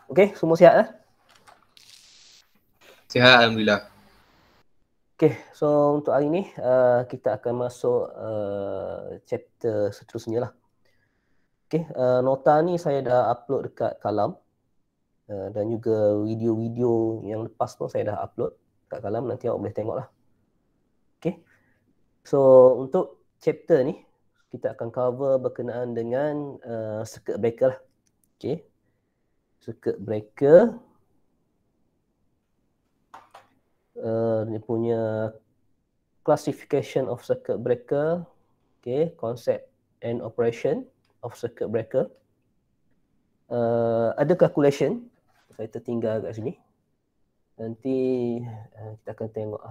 Okey, semua sihat lah? Sihat, Alhamdulillah. Okey, so untuk hari ni kita akan masuk chapter seterusnya lah. Okey, nota ni saya dah upload dekat Kalam dan juga video-video yang lepas tu saya dah upload dekat Kalam, nanti awak boleh tengok lah. Okey, so untuk chapter ni kita akan cover berkenaan dengan circuit breaker lah. Okey, circuit breaker dia punya classification of circuit breaker, okay, concept and operation of circuit breaker. Ada calculation, saya tertinggal kat sini. Nanti kita akan tengok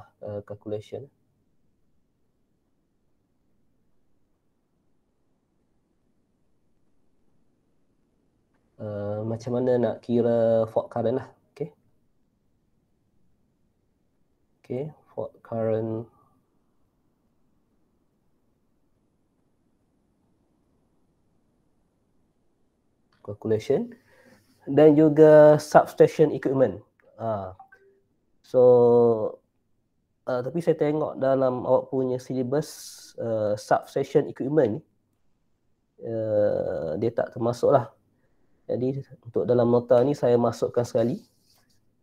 calculation. Macam mana nak kira fault current lah, okay. Okay, fault current calculation dan juga substation equipment. So tapi saya tengok dalam awak punya syllabus substation equipment dia tak termasuk lah. Jadi untuk dalam nota ni saya masukkan sekali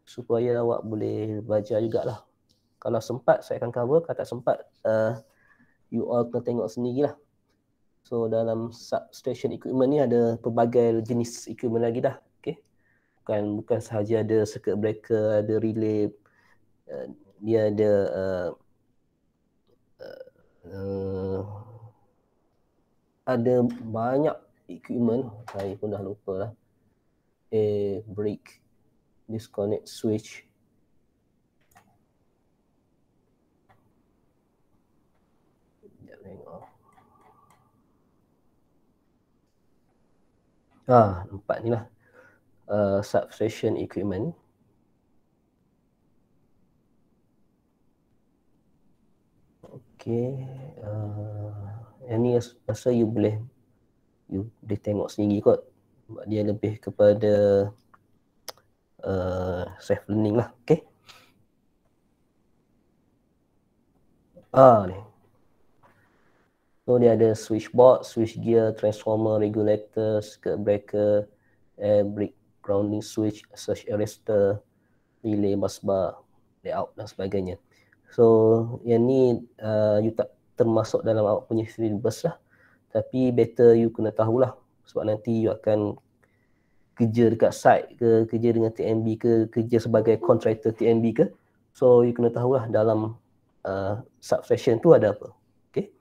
supaya awak boleh belajar jugalah. Kalau sempat saya akan cover, kalau tak sempat you all kena tengok sendirilah. So dalam substation equipment ni ada pelbagai jenis equipment lagi dah. Okay. Bukan sahaja ada circuit breaker, ada relay, dia ada ada banyak equipment, saya pun dah lupa lah. Break, disconnect switch. Sekejap tengok. Nampak ni lah. Substation equipment. Okay. Yang ni rasa you boleh tengok sendiri kot. Dia lebih kepada self learning lah. Okay. Ni. So dia ada switchboard, switch gear, transformer, regulator, circuit breaker, air brake, grounding switch, surge arrestor, relay, bus bar, layout dan sebagainya. So yang ni you tak termasuk dalam awak punya syllabus lah. Tapi better you kena tahulah. Sebab nanti you akan kerja dekat site ke, kerja dengan TNB ke, kerja sebagai contractor TNB ke. So you kena tahulah dalam substation tu ada apa. Okay.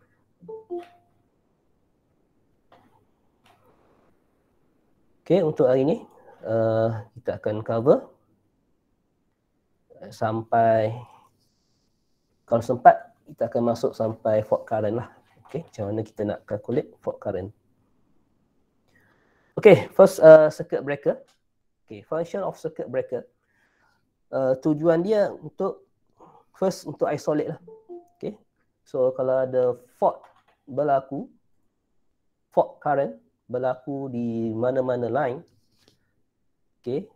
Okay, untuk hari ni kita akan cover sampai, kalau sempat kita akan masuk sampai fault current lah. Okay, macam mana kita nak calculate fault current. Okay, first circuit breaker. Okay, function of circuit breaker. Tujuan dia untuk isolate lah. Okay, so kalau ada fault berlaku, fault current berlaku di mana-mana line. Okay,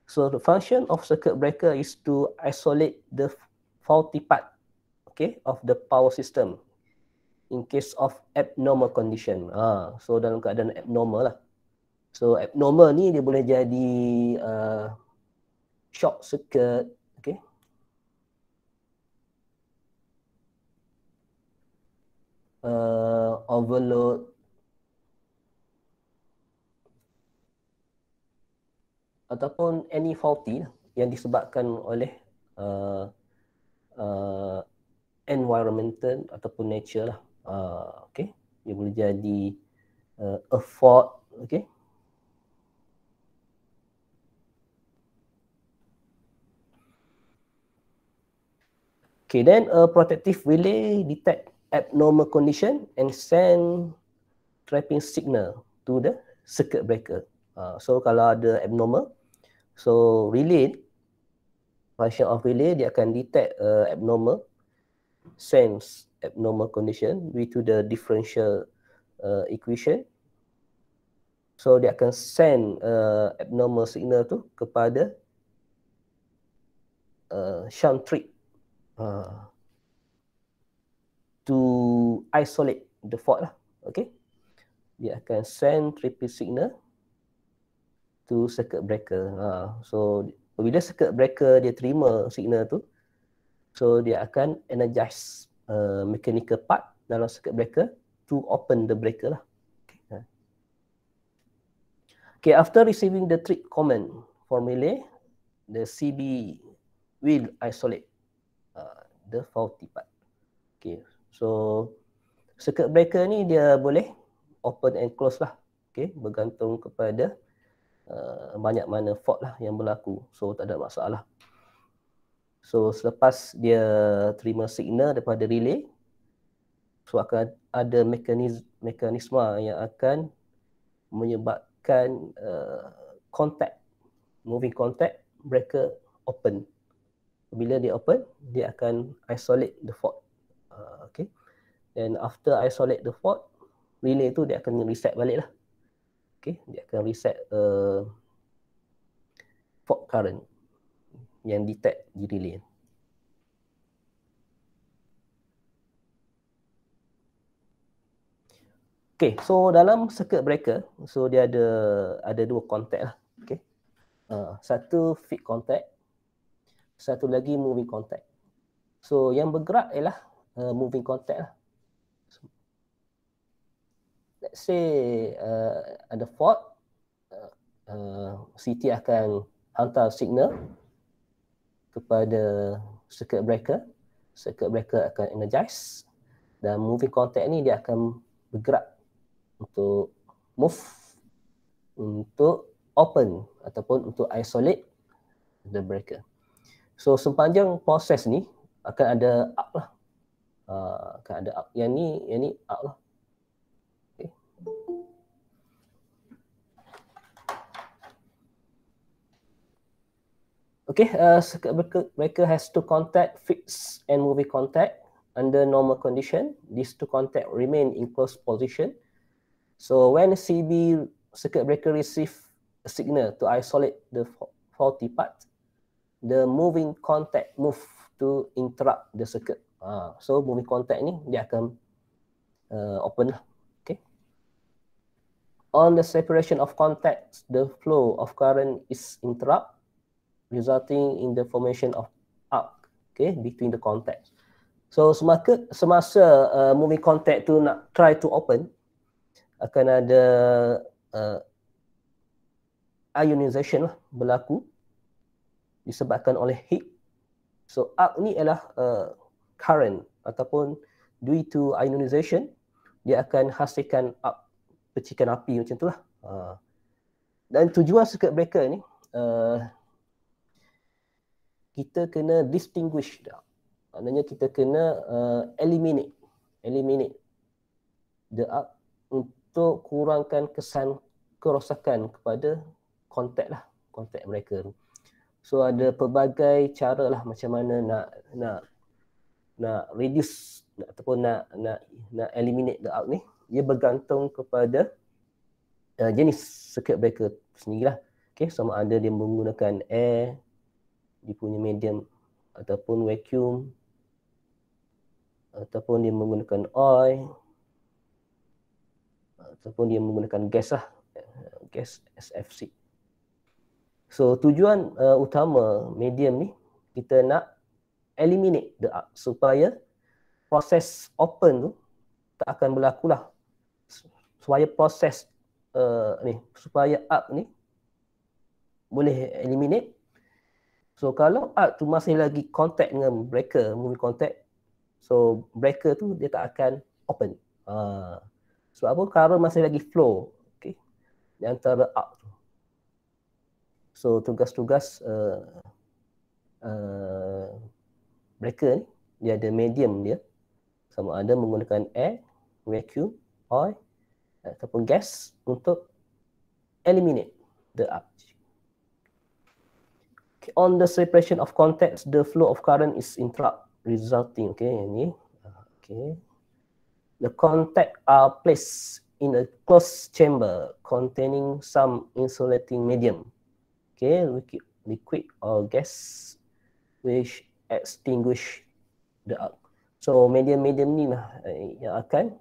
so the function of circuit breaker is to isolate the faulty part, okay, of the power system in case of abnormal condition. So dalam keadaan abnormal lah. So abnormal ni dia boleh jadi short circuit, okay. Overload, ataupun any faulty yang disebabkan oleh environmental ataupun nature lah. Okay, dia boleh jadi a fault, okay. Okay, then a protective relay detect abnormal condition and send trapping signal to the circuit breaker. So kalau ada abnormal, so relay, function of relay, dia akan detect abnormal, sense abnormal condition due to the differential equation, So dia akan send abnormal signal tu kepada shunt trip to isolate the fault lah. Okay. Dia akan send tripping signal to circuit breaker. So bila circuit breaker dia terima signal tu, so dia akan energize mechanical part dalam circuit breaker to open the breaker lah. Okay, after receiving the trip command from relay, the CB will isolate the faulty part. Okay, so circuit breaker ni dia boleh open and close lah. Okay, bergantung kepada banyak mana fault lah yang berlaku. So tak ada masalah. So selepas dia terima signal daripada relay, so akan ada mekanisme yang akan menyebabkan contact, moving contact, breaker open. Bila dia open, dia akan isolate the fault. Okay. And after isolate the fault, relay tu dia akan reset balik lah. Okay. Dia akan reset fault current yang detect di relay. Okay, so dalam circuit breaker, so dia ada dua contact lah. Okay. Satu feed contact, satu lagi moving contact. So yang bergerak ialah moving contact lah. Let's say ada fault, CT akan hantar signal kepada circuit breaker akan energize, dan moving contact ni dia akan bergerak untuk move, untuk open ataupun untuk isolate the breaker. So sepanjang proses ni akan ada up lah. Akan ada up. Yang ni up lah. Okay, circuit breaker has two contact, fixed and moving contact. Under normal condition, these two contact remain in close position. So when CB circuit breaker receive a signal to isolate the faulty part, the moving contact move to interrupt the circuit. So moving contact ni dia akan open lah. Okay. On the separation of contacts, the flow of current is interrupt, resulting in the formation of arc, okay, between the contacts. So semasa moving contact tu nak try to open, akan ada ionization lah berlaku disebabkan oleh heat. So arc ni ialah current ataupun due to ionization dia akan hasilkan arc, percikan api macam tu lah. Dan tujuan circuit breaker ni kita kena distinguish dah. Maknanya kita kena eliminate the arc untuk kurangkan kesan kerosakan kepada kontak breaker. So ada pelbagai cara lah macam mana nak reduce ataupun nak eliminate the arc ni. Ia bergantung kepada jenis circuit breaker sendirilah. Okay, sama ada dia menggunakan air, dia punya medium ataupun vacuum, ataupun dia menggunakan oil, ataupun dia menggunakan gas lah, gas SFC. So tujuan utama medium ni kita nak eliminate the arc supaya proses open tu tak akan berlaku lah, supaya proses supaya arc ni boleh eliminate. So kalau arc tu masih lagi contact dengan breaker, moving contact, so breaker tu dia tak akan open. Sebab apa? Current masih lagi flow, okay, di antara arc tu. So tugas-tugas breaker ni dia ada medium dia, sama ada menggunakan air, vacuum, oil ataupun gas untuk eliminate the arc. Okay. On the separation of contacts, the flow of current is interrupt, resulting, okay, ini, okay. The contact are placed in a closed chamber containing some insulating medium, okay, liquid or gas which extinguish the arc. So medium-medium ni lah yang akan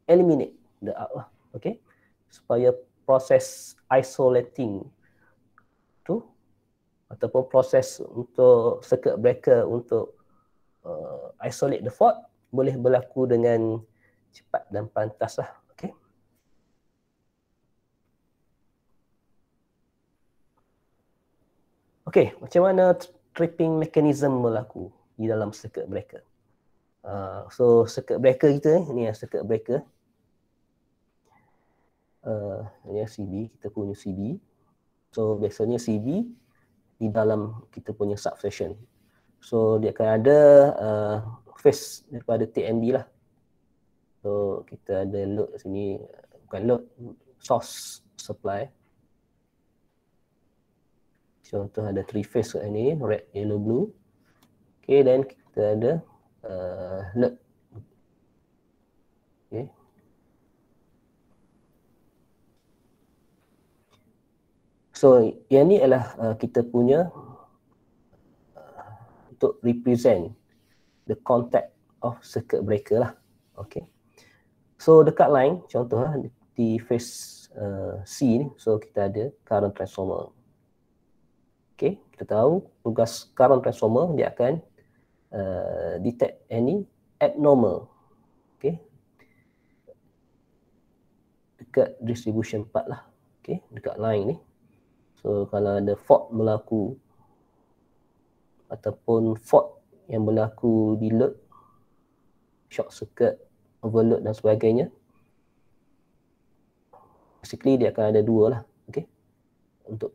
eliminate the arc lah, okay, supaya proses isolating tu ataupun proses untuk circuit breaker untuk isolate the fault boleh berlaku dengan cepat dan pantas lah. Okay. Okay, macam mana tripping mechanism berlaku di dalam circuit breaker? So circuit breaker kita ni circuit breaker. Ini CB, kita punya CB. So biasanya CB di dalam kita punya substation. So dia akan ada phase daripada TMB lah. So kita ada load sini, bukan load, source supply. Contoh ada 3 phase kat ni, red, yellow, blue. Okay, dan kita ada load. Okay. So yang ni adalah kita punya untuk represent the contact of circuit breaker lah. Okay. So dekat line, contoh lah di phase C ni, so kita ada current transformer. Okay, kita tahu tugas current transformer dia akan detect any abnormal, okay, dekat distribution part lah, okay, dekat line ni. So kalau ada fault berlaku ataupun fault yang berlaku di load, short circuit, overload dan sebagainya, basically dia akan ada dua lah, okay, untuk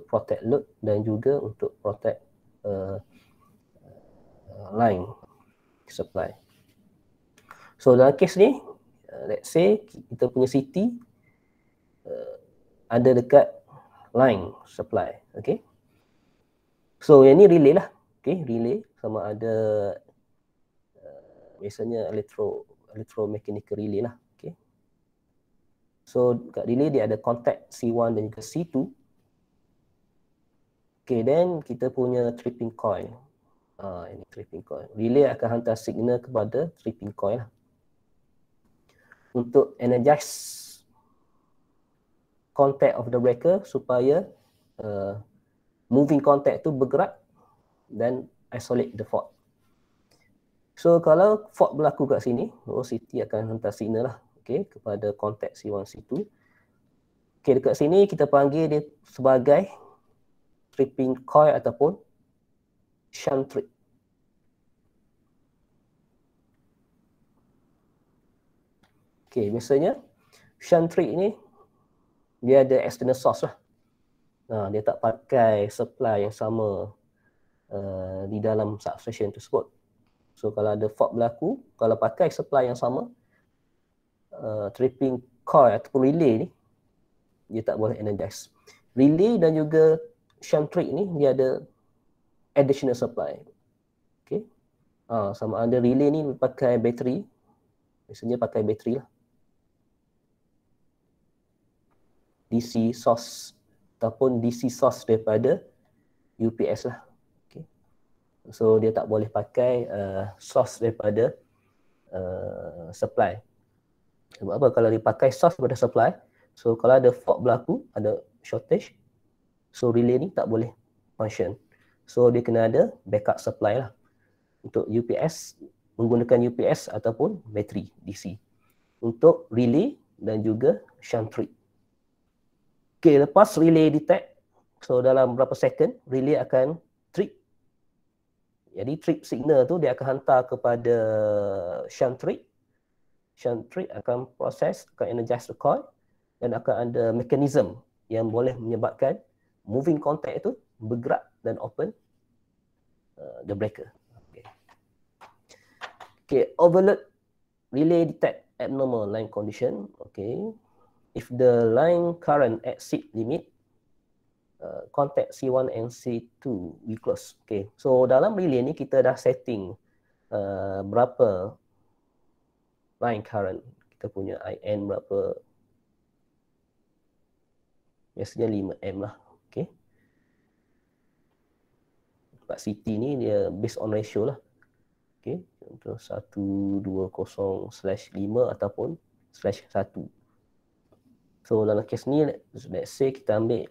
protect load dan juga untuk protect line supply. So dalam kes ni, let's say kita punya CT ada dekat line supply, okay. So yang ni relay lah, okay, relay sama ada biasanya electromechanical relay lah, okay. So kat relay dia ada contact C1 dan juga C2. Okay, then kita punya tripping coil. Ini tripping coil. Relay akan hantar signal kepada tripping coil lah, untuk energize contact of the breaker supaya moving contact tu bergerak dan isolate the fault. So kalau fault berlaku kat sini, CT akan hantar signal lah, okay, kepada contact C1, C2. Okay, dekat sini kita panggil dia sebagai tripping coil ataupun shunt trip. Okay, biasanya shunt trip ni dia ada external source lah. Dia tak pakai supply yang sama di dalam substation tersebut. So kalau ada fault berlaku, kalau pakai supply yang sama, tripping coil ataupun relay ni dia tak boleh energize. Relay dan juga shunt trip ni dia ada additional supply. Okay. Sama ada relay ni pakai bateri, biasanya pakai bateri lah, DC source ataupun DC source daripada UPS lah. Okay. So dia tak boleh pakai source daripada supply. Sebab apa? Kalau dia pakai source daripada supply, so kalau ada fault berlaku, ada shortage, so relay ni tak boleh function. So dia kena ada backup supply lah untuk UPS, menggunakan UPS ataupun bateri DC untuk relay dan juga shunt trip. Okay, lepas relay detect, so dalam berapa second relay akan trip. Jadi trip signal tu dia akan hantar kepada shunt trip. Shunt trip akan proses, akan energize the coil dan akan ada mekanisme yang boleh menyebabkan moving contact itu bergerak dan open the breaker. Okay, overload relay detect abnormal line condition. Okay, if the line current exceed limit, contact C1 and C2 we close. Okay, so dalam relay ni kita dah setting berapa line current. kita punya IN berapa? Biasanya 5M lah. Okay. Sebab CT ni dia based on ratio lah. Okay. Contoh 120/5 ataupun /1. So dalam kes ni, let's say kita ambil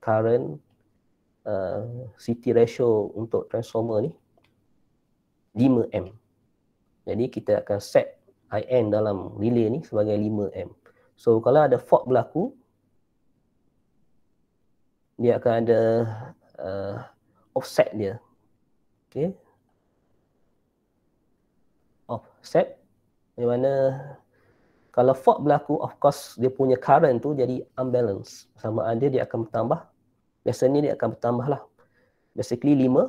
current CT ratio untuk transformer ni 5M. Jadi kita akan set IN dalam relay ni sebagai 5M. So kalau ada fault berlaku, dia akan ada offset dia. Okay. Offset di mana kalau fault berlaku, of course dia punya current tu jadi unbalance. Sama ada dia akan bertambah. Biasanya dia akan bertambah lah. Basically 5.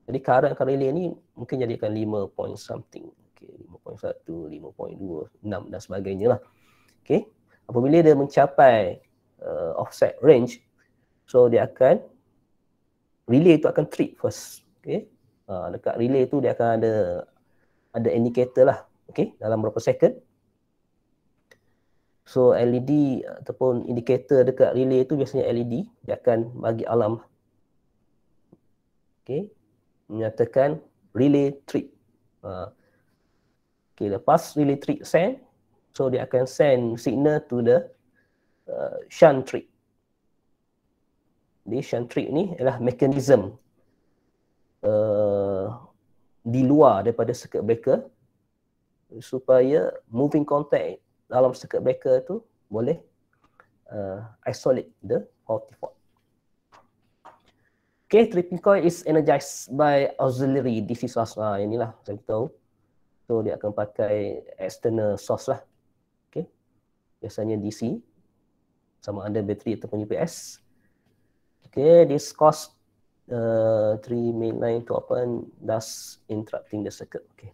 Jadi current relay ni mungkin jadikan 5 point something. Okay, 5.1, 5.2, 6 dan sebagainya lah. Okay. Apabila dia mencapai offset range, so dia akan, relay tu akan trip first. Okay. Dekat relay tu dia akan ada indicator lah. Okay, dalam berapa second. So LED ataupun indikator dekat relay tu biasanya LED, dia akan bagi alarm. Okay, menyatakan relay trip. Okay, lepas relay trip send, so dia akan send signal to the shunt trip. Jadi shunt trip ni adalah mekanisme di luar daripada circuit breaker supaya moving contact dalam circuit breaker tu boleh isolate the faulty fault. Okay, tripping coil is energized by auxiliary DC source. Inilah saya tahu. So dia akan pakai external source lah. Okay, biasanya DC sama ada bateri ataupun UPS. Okay, this cause 3 main line to open, thus interrupting the circuit. Okay.